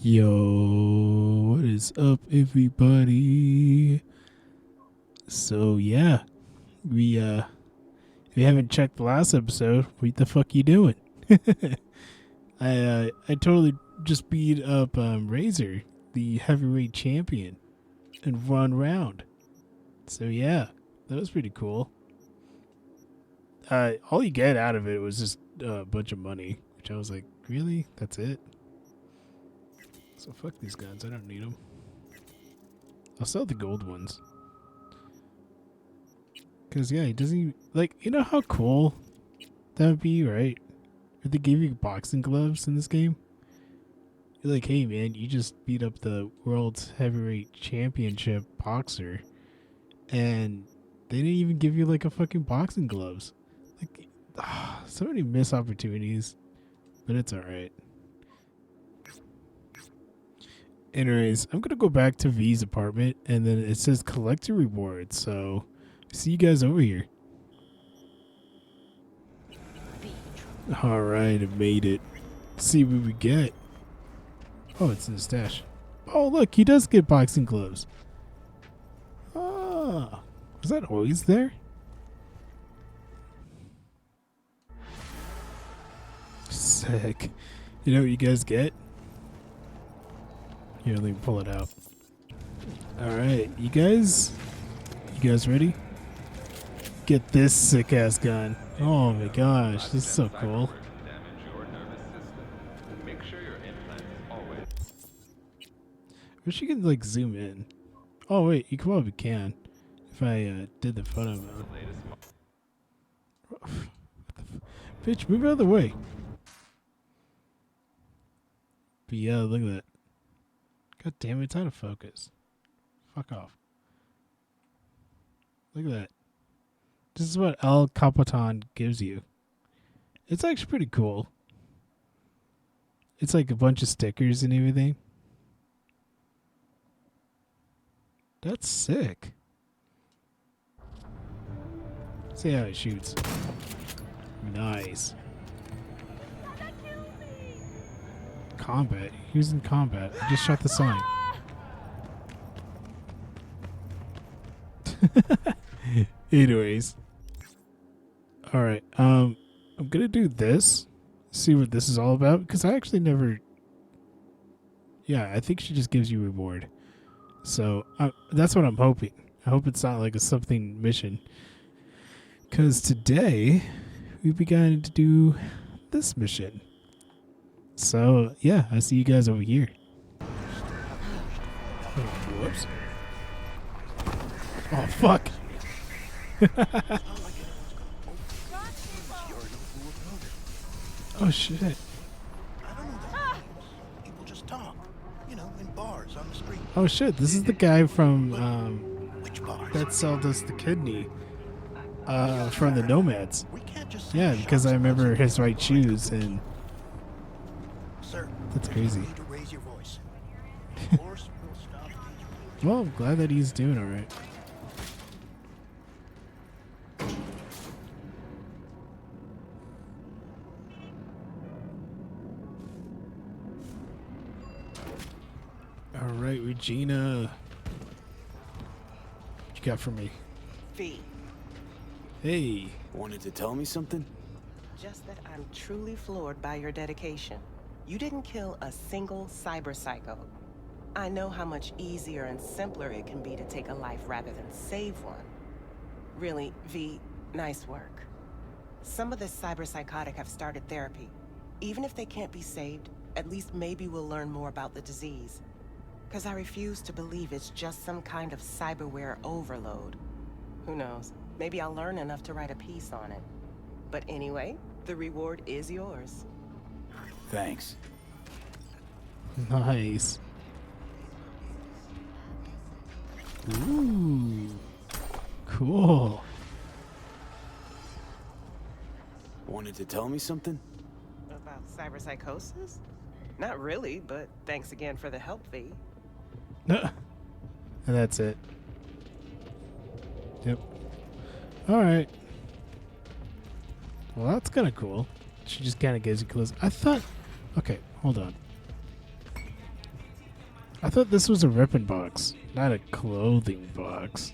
Yo, what is up, everybody? So yeah, we if you haven't checked the last episode, what the fuck you doing? I totally just beat up Razor, the heavyweight champion, in one round. So yeah, that was pretty cool. All you get out of it was just a bunch of money, which I was like, really? That's it? So fuck these guns. I don't need them. I'll sell the gold ones. Cause yeah, he doesn't like. You know how cool that would be, right? If they gave you boxing gloves in this game, you're like, hey man, you just beat up the world's heavyweight championship boxer, and they didn't even give you like a fucking boxing gloves. Like, so many missed opportunities, but it's all right. Anyways, I'm gonna go back to V's apartment, and then it says collect your rewards. So, see you guys over here. All right, I made it. Let's see what we get. Oh, it's in the stash. Oh, look, he does get boxing gloves. Ah, was that always there? Sick. You know what you guys get? Here, let me pull it out. All right, you guys ready? Get this sick ass gun. Oh my gosh, this is so cool. Wish you could like zoom in. Oh wait, you probably can. If I did the photo mode. Bitch, move out of the way. But yeah, look at that. God damn it, it's out of focus. Fuck off. Look at that. This is what El Capitan gives you. It's actually pretty cool. It's like a bunch of stickers and everything. That's sick. See how it shoots. Nice. Combat. He was in combat. I just shot the sign. Anyways. Alright. I'm gonna do this. See what this is all about. Because I actually never... Yeah, I think she just gives you reward. So, that's what I'm hoping. I hope it's not like a something mission. Because today, we began to do this mission. So, yeah, I see you guys over here. Oh, whoops. Oh, fuck. Oh, shit. People just talk, you know, in bars on the street. Oh, shit. This is the guy from, Which bars? that sold us the kidney, from the nomads. We can't just Yeah, because I remember his white shoes, and Sir, that's crazy. you need to raise your voice. Of course, we'll stop each Well, I'm glad that he's doing alright. Alright, Regina. What you got for me? V, Hey. Wanted to tell me something? just that I'm truly floored by your dedication. You didn't kill a single cyber psycho. I know how much easier and simpler it can be to take a life rather than save one. Really, V, nice work. Some of the cyber psychotic have started therapy. Even if they can't be saved, at least maybe we'll learn more about the disease. Because I refuse to believe it's just some kind of cyberware overload. Who knows? Maybe I'll learn enough to write a piece on it. But anyway, the reward is yours. Thanks. Nice. Ooh. Cool. Wanted to tell me something? About cyberpsychosis? Not really, but thanks again for the help, V. And that's it. Yep. Alright. Well, that's kind of cool. She just kind of gives you clues. I thought... Okay, hold on. I thought this was a reppin box, not a clothing box.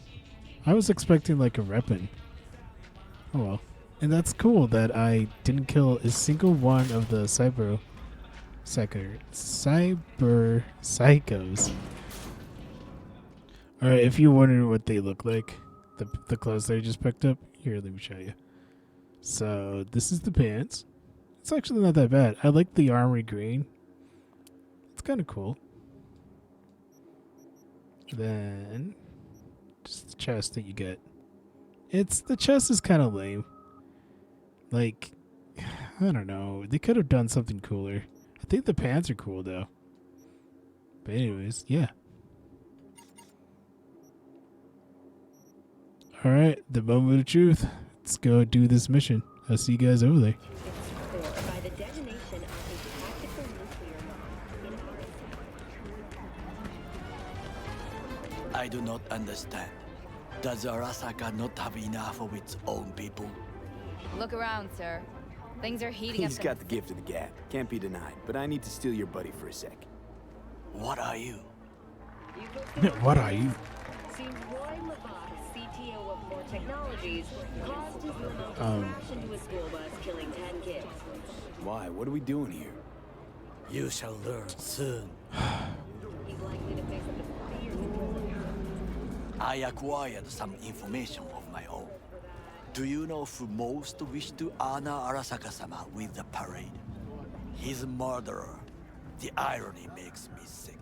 I was expecting like a reppin. Oh well. And that's cool that I didn't kill a single one of the cyber psychos. Alright, if you wonder what they look like, the clothes that I just picked up, here, let me show you. So, this is the pants. It's actually not that bad. I like the armory green. It's kind of cool. Then, just the chest that you get. The chest is kind of lame. Like, I don't know. They could have done something cooler. I think the pants are cool though. But anyways, yeah. Alright, the moment of truth. Let's go do this mission. I'll see you guys over there. By the detonation of a tactical nuclear bomb in I do not understand. Does Arasaka not have enough of its own people? Look around, sir. Things are heating up. He's got the gift of the gab. Can't be denied. But I need to steal your buddy for a sec. What are you? What are you? Seems Roy Levant, CTO of More Technologies, caused his remote to crash into a school bus, killing 10 kids. Why? What are we doing here? You shall learn soon. He's likely to face up to 40 years in prison. I acquired some information of my own. Do you know who most wished to honor Arasaka-sama with the parade? His murderer. The irony makes me sick.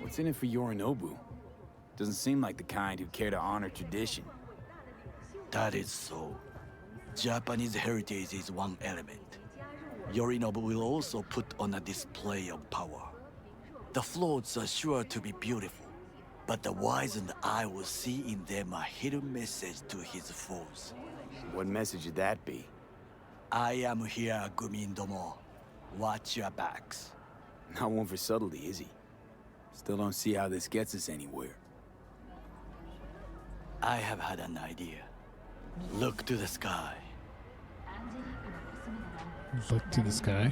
What's in it for Yorinobu? Doesn't seem like the kind who care to honor tradition. That is so. Japanese heritage is one element. Yorinobu will also put on a display of power. The floats are sure to be beautiful, but the wizened eye will see in them a hidden message to his foes. What message would that be? I am here, Gumin Domo. Watch your backs. Not one for subtlety, is he? Still don't see how this gets us anywhere. I have had an idea. Look to the sky. Look to the sky.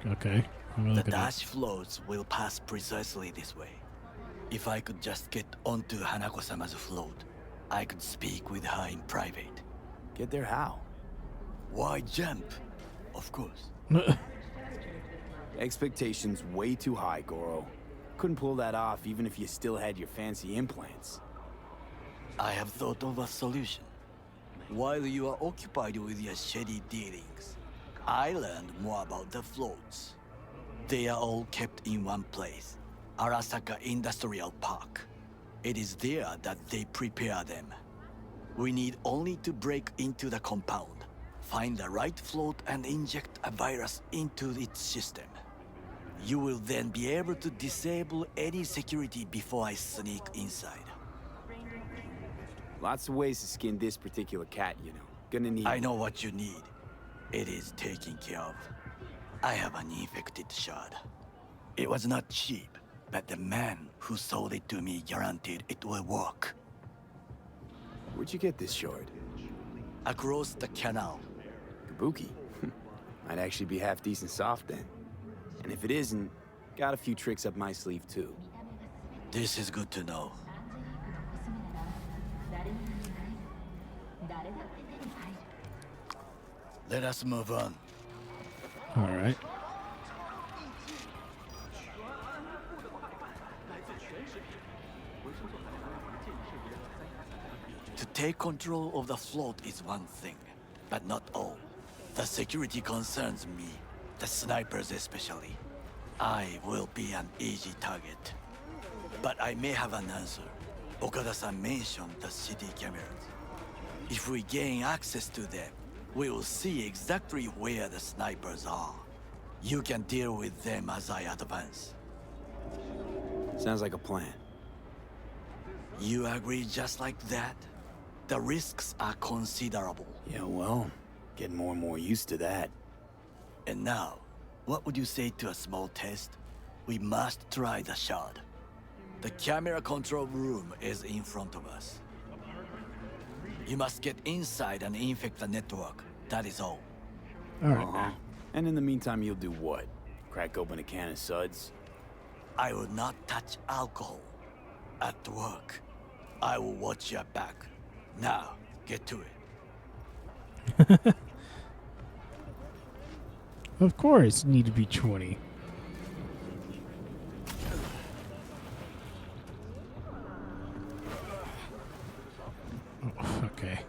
Okay. I'm gonna The look at dash floats will pass precisely this way. If I could just get onto Hanako-sama's float, I could speak with her in private. Get there how? Why jump? Of course. it. Expectations way too high, Goro. Couldn't pull that off even if you still had your fancy implants. I have thought of a solution. While you are occupied with your shady dealings, I learned more about the floats. They are all kept in one place, Arasaka Industrial Park. It is there that they prepare them. We need only to break into the compound, find the right float and inject a virus into its system. You will then be able to disable any security before I sneak inside. Lots of ways to skin this particular cat, you know. Gonna need... I know what you need. It is taken care of. I have an infected shard. It was not cheap, but the man who sold it to me guaranteed it will work. Where'd you get this shard? Across the canal. Kabuki? Might actually be half decent soft then. And if it isn't, got a few tricks up my sleeve too. This is good to know. Let us move on. Alright. To take control of the float is one thing, but not all. The security concerns me, the snipers especially. I will be an easy target. But I may have an answer. Okada-san mentioned the city cameras. If we gain access to them, we will see exactly where the snipers are. You can deal with them as I advance. Sounds like a plan. You agree just like that? The risks are considerable. Yeah, well, getting more and more used to that. And now, what would you say to a small test? We must try the shard. The camera control room is in front of us. You must get inside and infect the network. That is all. Alright. And in the meantime, you'll do what? Crack open a can of suds? I will not touch alcohol at work. I will watch your back. Now, get to it. Of course, you need to be 20. Oh, okay.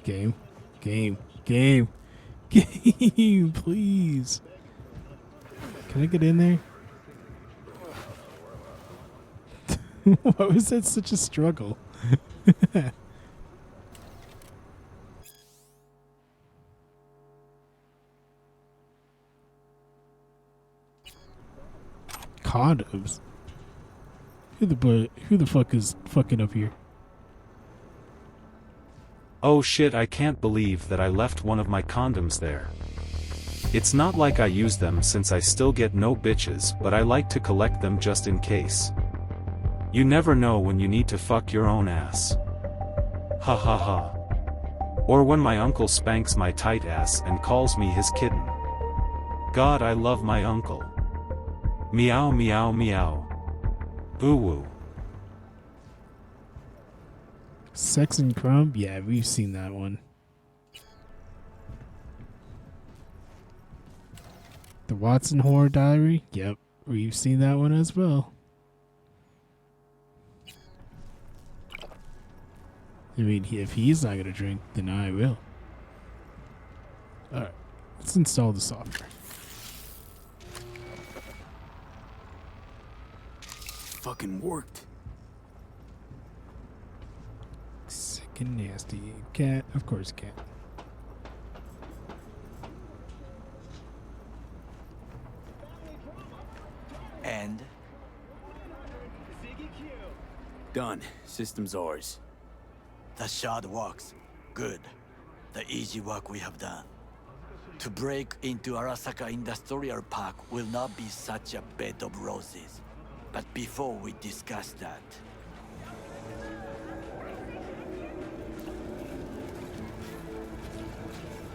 Game, game, please. Can I get in there? Why was that such a struggle? Condoms? Who the fuck is fucking up here? Oh shit, I can't believe that I left one of my condoms there. It's not like I use them since I still get no bitches, but I like to collect them just in case. You never know when you need to fuck your own ass. Ha ha ha. Or when my uncle spanks my tight ass and calls me his kitten. God, I love my uncle. Meow meow meow. Ooh woo. Sex and Crumb? Yeah, we've seen that one. The Watson Horror Diary? Yep, we've seen that one as well. I mean, if he's not gonna drink, then I will. Alright, let's install the software. Fucking worked. Sick and nasty. Cat, of course, cat. And Done. System's ours. the shard works. Good. The easy work we have done. To break into Arasaka Industrial Park will not be such a bed of roses. But before we discuss that,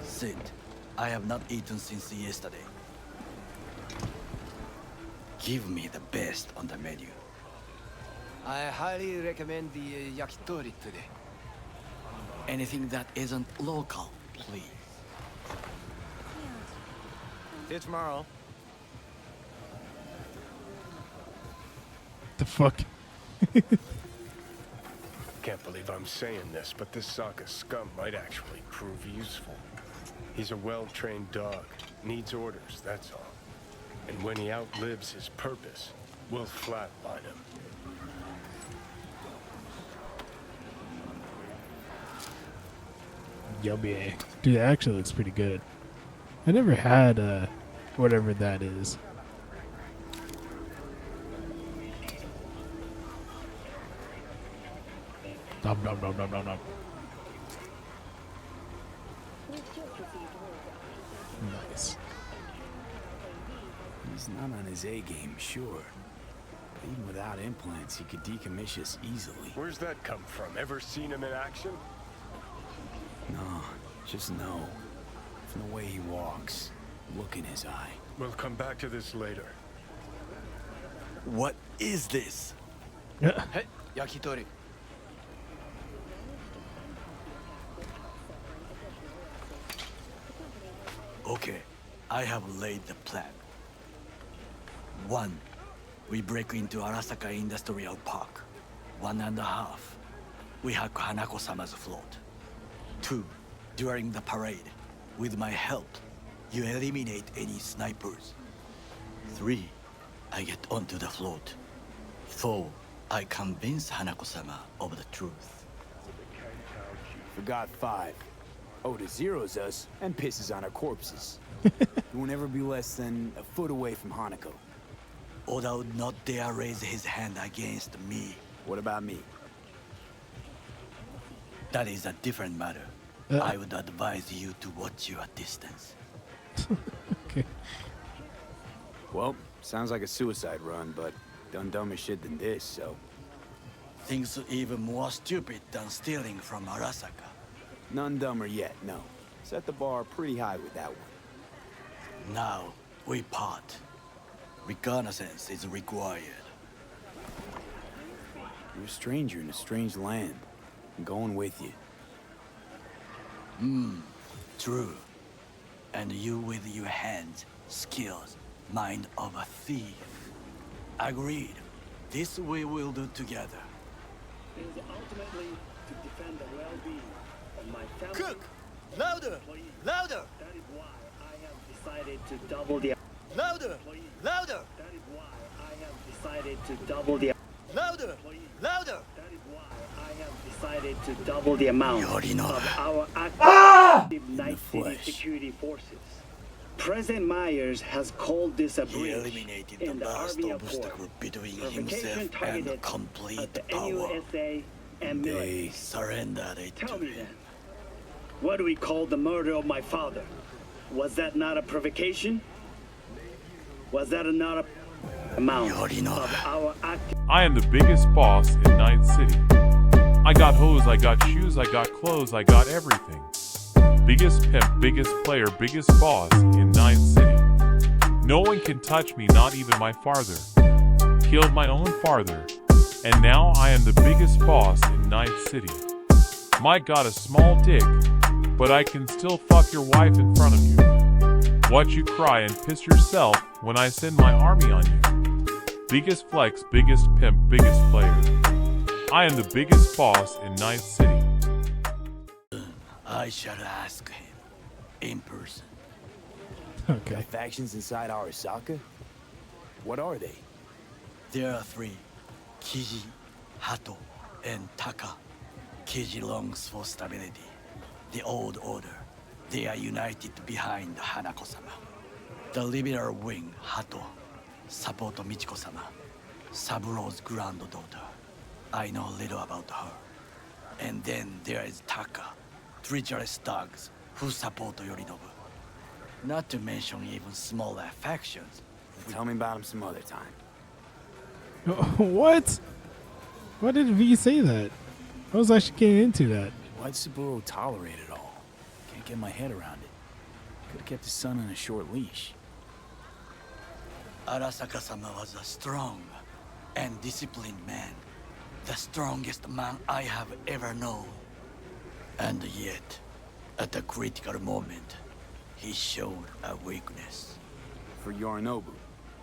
Sid, I have not eaten since yesterday. Give me the best on the menu. I highly recommend the yakitori today. Anything that isn't local, please. See you tomorrow. The fuck? Can't believe I'm saying this, but this Sokka scum might actually prove useful. He's a well-trained dog. Needs orders, that's all. And when he outlives his purpose, we'll flatline him. Yummy. Dude, that actually looks pretty good. I never had whatever that is. Nom nom nom nom nom nom. Nice. He's not on his A game, sure. But even without implants, he could decommission us easily. Where's that come from? Ever seen him in action? No, just no. From the way he walks, look in his eye. We'll come back to this later. What is this? Hey, yakitori. Okay, I have laid the plan. 1. We break into Arasaka Industrial Park. 1.5. We hack Hanako-sama's float. 2. During the parade, with my help, you eliminate any snipers. 3. I get onto the float. 4. I convince Hanako-sama of the truth. Forgot 5. Oda zeros us and pisses on our corpses. He will never be less than a foot away from Hanako. Oda would not dare raise his hand against me. What about me? That is a different matter. I would advise you to watch your distance. Okay. Well, sounds like a suicide run, but done dumber shit than this, so... Things even more stupid than stealing from Arasaka. None dumber yet, no. Set the bar pretty high with that one. Now, we part. Reconnaissance is required. You're a stranger in a strange land. I'm going with you. True. And you with your hands, skills, mind of a thief. Agreed. This we will do together. It is ultimately to defend the well-being of my family. Cook! Louder! Louder! That is why I have decided to double the... Louder! Louder! That is why I have decided to double the... Louder! Louder! That is why I have decided to double the amount Yorinobu. of our active Night City flesh. security forces. President Myers has called this a He breach eliminated the in the last Army obstacle Accord. between Provocation himself targeted and complete at the power. NUSA and military. They surrendered it Tell to me him. then, what do we call the murder of my father? Was that not a provocation? Was that not a amount Yorinobu. of our active... I am the biggest boss in Night City. I got hose, I got shoes, I got clothes, I got everything. Biggest pimp, biggest player, biggest boss in Night City. No one can touch me, not even my father. Killed my own father. And now I am the biggest boss in Night City. Might got a small dick, but I can still fuck your wife in front of you. Watch you cry and piss yourself when I send my army on you. Biggest flex, biggest pimp, biggest player. I am the biggest boss in Night City. I shall ask him in person. Okay. Factions inside Arasaka? What are they? There are three: Kiji, Hato, and Taka. Kiji longs for stability. The old order. They are united behind Hanako-sama. The liberal wing, Hato, support Michiko-sama, Saburo's granddaughter. I know little about her. And then there is Taka, treacherous thugs who support Yorinobu. Not to mention even smaller factions. Tell me about them some other time. What? Why did V say that? I was actually getting into that. Why'd Saburo tolerate it all? Can't get my head around it. Could've kept his son on a short leash. Arasaka-sama was a strong and disciplined man. The strongest man I have ever known. And yet, at a critical moment, he showed a weakness. For Yorinobu.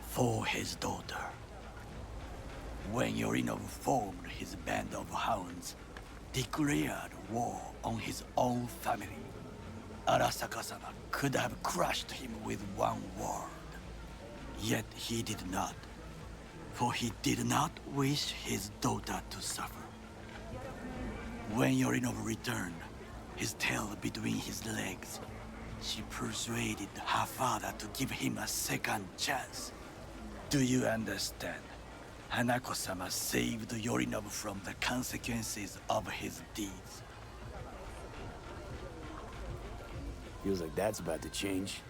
For his daughter. When Yorinobu formed his band of hounds, declared war on his own family, Arasaka-sama could have crushed him with one word. Yet he did not. For he did not wish his daughter to suffer. When Yorinobu returned, his tail between his legs, she persuaded her father to give him a second chance. Do you understand? Hanako-sama saved Yorinobu from the consequences of his deeds. Feels like that's about to change.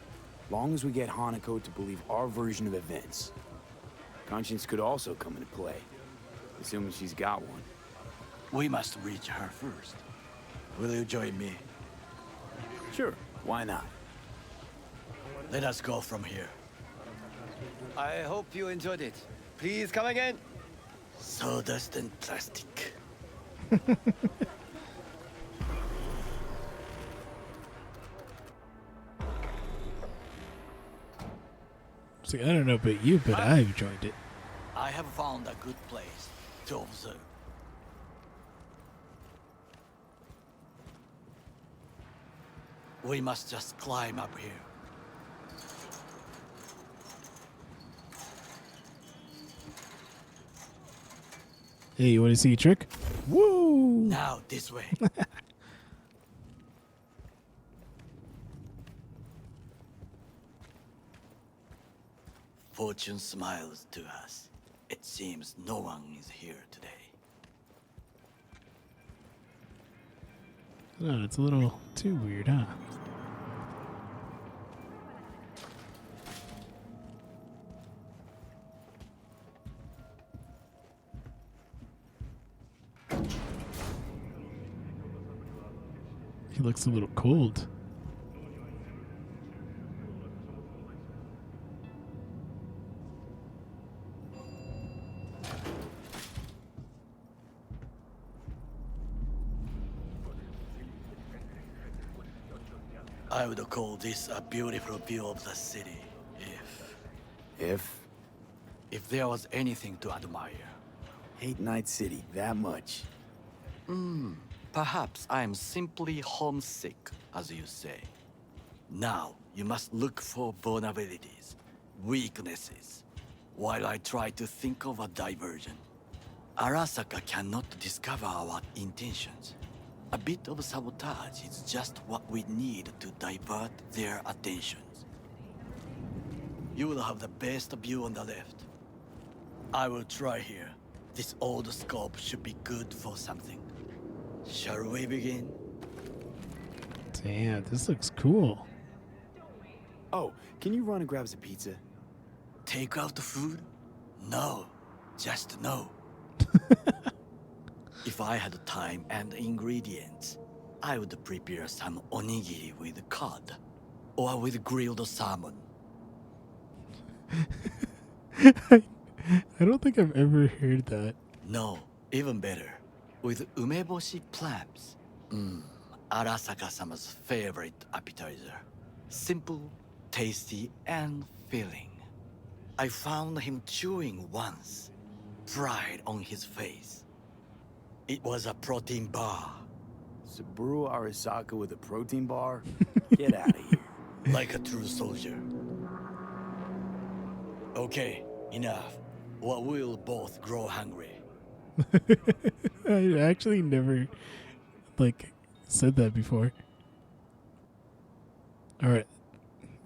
Long as we get Hanako to believe our version of events. Conscience could also come into play, assuming she's got one. We must reach her first. Will you join me? Sure, why not? Let us go from here. I hope you enjoyed it. Please come again. Sawdust and plastic. See, I don't know about you, but I've joined it. I have found a good place to observe. We must just climb up here. Hey, you want to see a trick? Woo! Now, this way. Fortune smiles to us. It seems no one is here today. No, it's a little too weird, huh? He looks a little cold. I would call this a beautiful view of the city if there was anything to admire. Hate Night City that much. Perhaps I am simply homesick, as you say. Now, you must look for vulnerabilities, weaknesses, while I try to think of a diversion. Arasaka cannot discover our intentions. A bit of sabotage is just what we need to divert their attentions. You will have the best view on the left. I will try here. This old scope should be good for something. Shall we begin? Damn, this looks cool. Oh, can you run and grab us a pizza? Take out food? No, just no. If I had time and ingredients, I would prepare some onigiri with cod, or with grilled salmon. I don't think I've ever heard that. No, even better, with umeboshi clams. Arasaka-sama's favorite appetizer. Simple, tasty, and filling. I found him chewing once, pride on his face. It was a protein bar. Saburo Arasaka with a protein bar? Get out of here. Like a true soldier. Okay, enough. Or we'll both grow hungry. I actually never, said that before. Alright.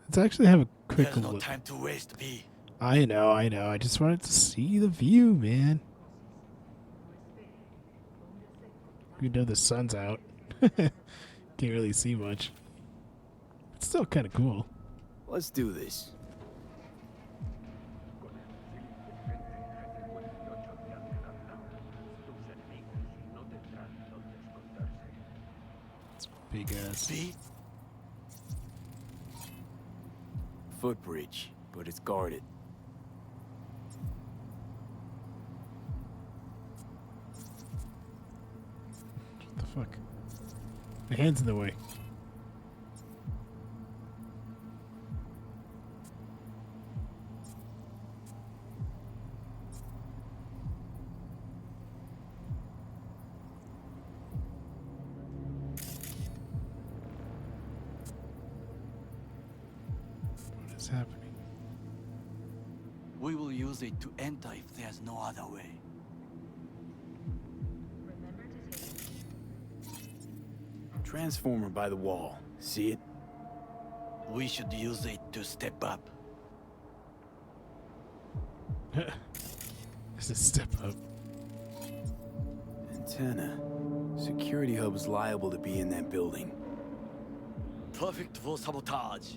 Let's actually have a quick There's no look. time to waste, B. I know. I just wanted to see the view, man. You know the sun's out. Can't really see much. It's still kind of cool. Let's do this. It's big ass. B? Footbridge, but it's guarded. What the fuck? My hand's in the way. What is happening? We will use it to enter if there's no other way. Transformer by the wall. See it? We should use it to step up. It's a step up. Antenna. Security hub's liable to be in that building. Perfect for sabotage.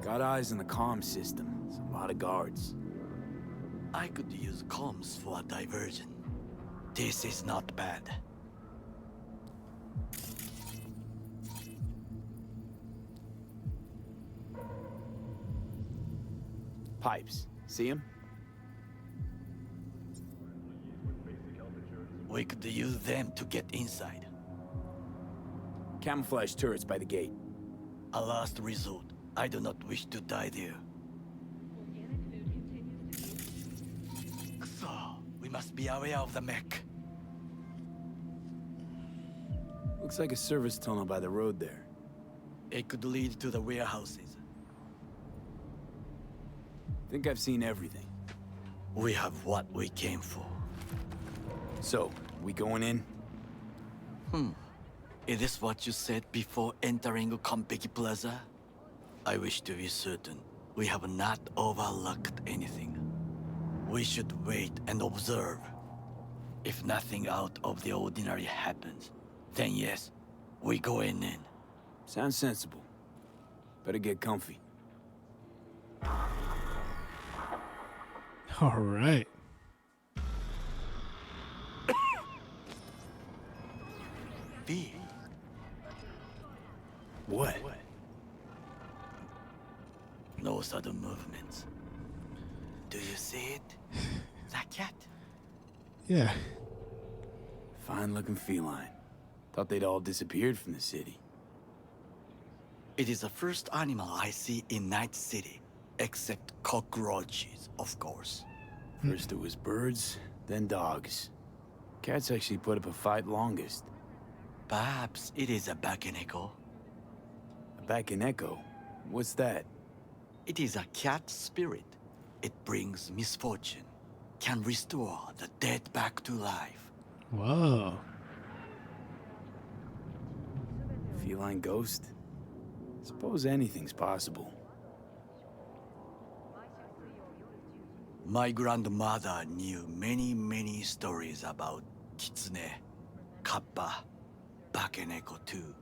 Got eyes on the comm system. It's a lot of guards. I could use comms for a diversion. This is not bad. Pipes. See them? We could use them to get inside. Camouflage turrets by the gate. A last resort. I do not wish to die there. So, we must be aware of the mech. Looks like a service tunnel by the road there. It could lead to the warehouses. Think I've seen everything. We have what we came for. So, we going in? Is this what you said before entering Konpeki Plaza? I wish to be certain we have not overlooked anything. We should wait and observe. If nothing out of the ordinary happens, then yes, we go in. Sounds sensible. Better get comfy. All right. B. What? No sudden movements. Do you see it? That cat? Yeah. Fine looking feline. Thought they'd all disappeared from the city. It is the first animal I see in Night City, except cockroaches, of course. First it was birds, then dogs. Cats actually put up a fight longest. Perhaps it is a Bakeneko. A Bakeneko? What's that? It is a cat spirit. It brings misfortune, can restore the dead back to life. Whoa. Feline ghost? Suppose anything's possible. My grandmother knew many stories about Kitsune, Kappa, Bakeneko too.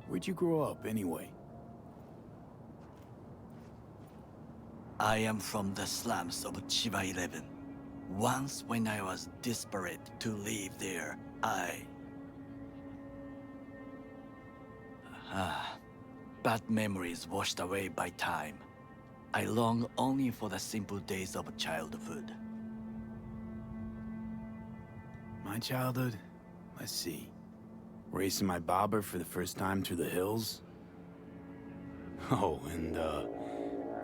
Where'd you grow up, anyway? I am from the slums of Chiba 11. Once when I was desperate to live there, bad memories washed away by time. I long only for the simple days of childhood. My childhood? Let's see. Racing my bobber for the first time through the hills? Oh, and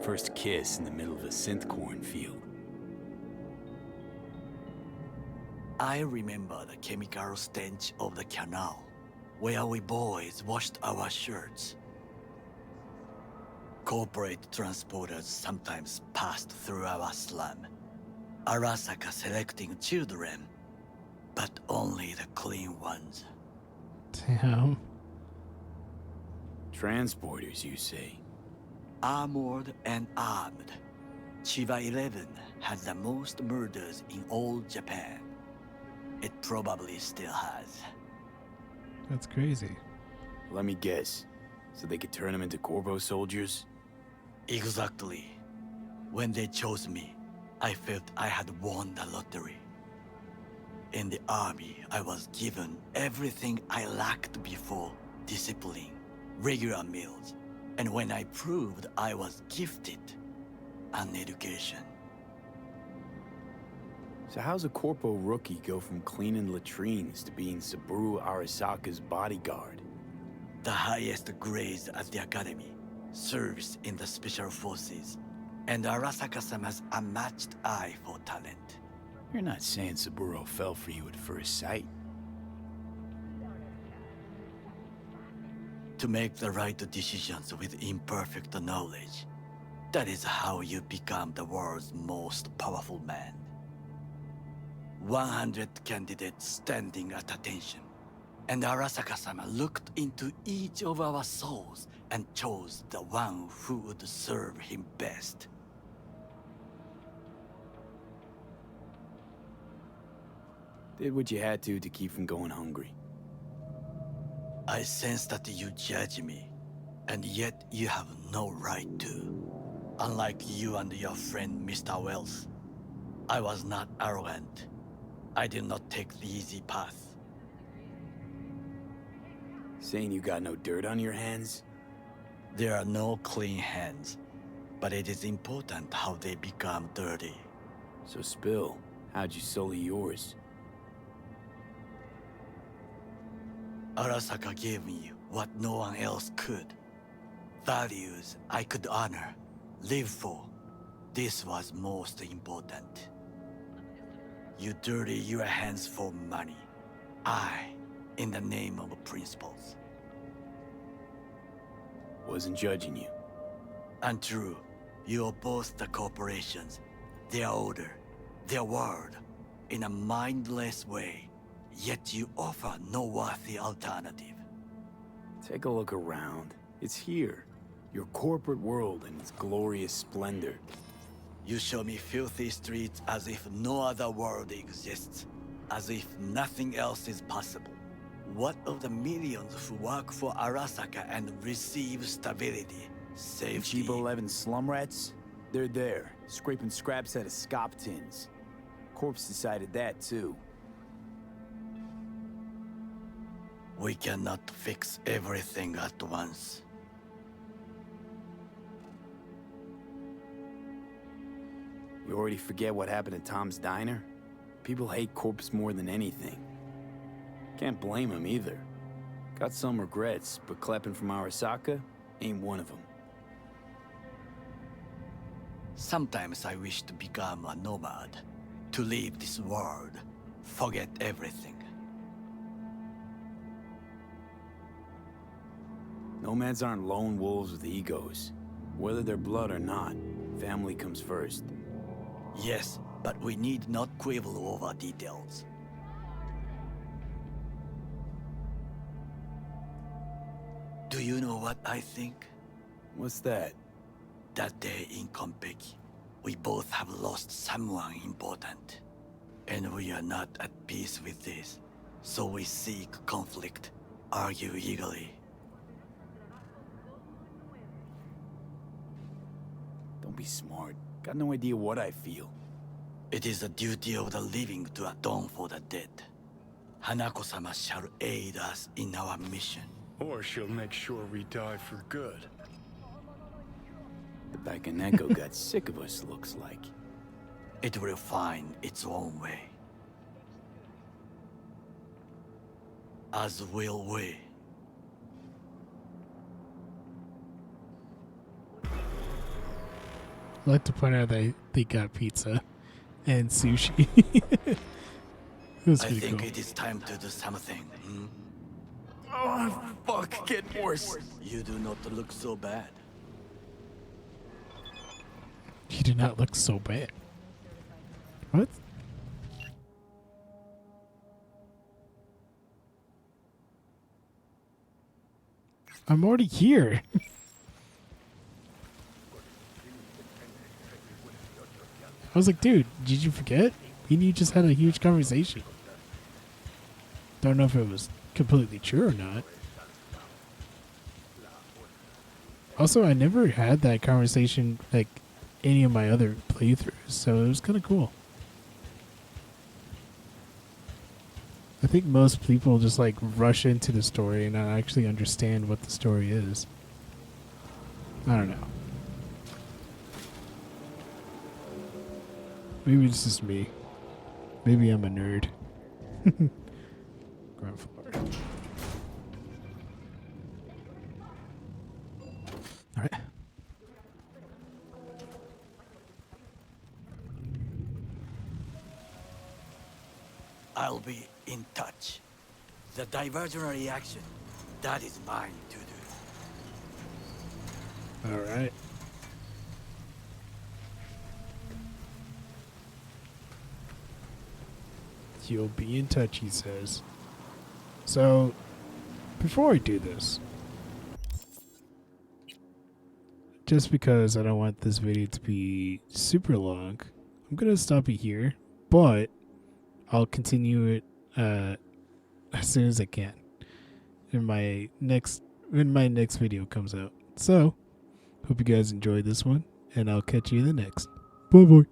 first kiss in the middle of a synth cornfield. I remember the chemical stench of the canal, where we boys washed our shirts. Corporate transporters sometimes passed through our slum, Arasaka selecting children, but only the clean ones. Damn. Transporters, you say? Armored and armed, Chiba 11 had the most murders in all Japan. It probably still has. That's crazy. Let me guess. So they could turn them into Corvo soldiers? Exactly. When they chose me, I felt I had won the lottery. In the army, I was given everything I lacked before: discipline, regular meals, and when I proved I was gifted, an education. So how's a Corpo rookie go from cleaning latrines to being Saburo Arasaka's bodyguard? The highest grades at the academy, serves in the special forces, and Arasaka-sama's unmatched eye for talent. You're not saying Saburo fell for you at first sight? To make the right decisions with imperfect knowledge, that is how you become the world's most powerful man. 100 candidates standing at attention, and Arasaka-sama looked into each of our souls and chose the one who would serve him best. Did what you had to keep from going hungry. I sense that you judge me, and yet you have no right to. Unlike you and your friend Mr. Wells, I was not arrogant. I did not take the easy path. Saying you got no dirt on your hands? There are no clean hands, but it is important how they become dirty. So spill, how'd you sully yours? Arasaka gave me what no one else could. Values I could honor, live for. This was most important. You dirty your hands for money. I, in the name of principles. Wasn't judging you. Untrue. You oppose the corporations, their order, their word, in a mindless way. Yet you offer no worthy alternative. Take a look around. It's here. Your corporate world in its glorious splendor. You show me filthy streets as if no other world exists. As if nothing else is possible. What of the millions who work for Arasaka and receive stability, safety? Chiba 11 slum rats? They're there, scraping scraps out of scop tins. Corpse decided that too. We cannot fix everything at once. You already forget what happened at Tom's Diner? People hate corpse more than anything. Can't blame them either. Got some regrets, but clapping from Arasaka ain't one of them. Sometimes I wish to become a nomad, to leave this world, forget everything. Nomads aren't lone wolves with egos. Whether they're blood or not, family comes first. Yes, but we need not quibble over details. Do you know what I think? What's that? That day in Konpeki, we both have lost someone important. And we are not at peace with this. So we seek conflict, argue eagerly. Don't be smart. Got no idea what I feel. It is the duty of the living to atone for the dead. Hanako-sama shall aid us in our mission. Or she'll make sure we die for good. The Bakaneko got sick of us, looks like. It will find its own way. As will we. I'd like to point out that they got pizza and sushi. It was I pretty think cool. it is time to do something. Hmm? Oh, fuck, get worse. You do not look so bad. He did not look so bad. What? I'm already here. I was like, dude, did you forget? Me and you just had a huge conversation. Don't know if it was completely true or not. Also, I never had that conversation like any of my other playthroughs, so it was kind of cool. I think most people just like rush into the story and not actually understand what the story is. I don't know. Maybe it's just me. Maybe I'm a nerd. Ground floor. Alright. I'll be in touch. The diversionary action, that is mine to do. Alright. You'll be in touch, he says. So, before I do this, just because I don't want this video to be super long, I'm going to stop it here, but I'll continue it as soon as I can when my next video comes out. So, hope you guys enjoyed this one, and I'll catch you in the next. Bye bye.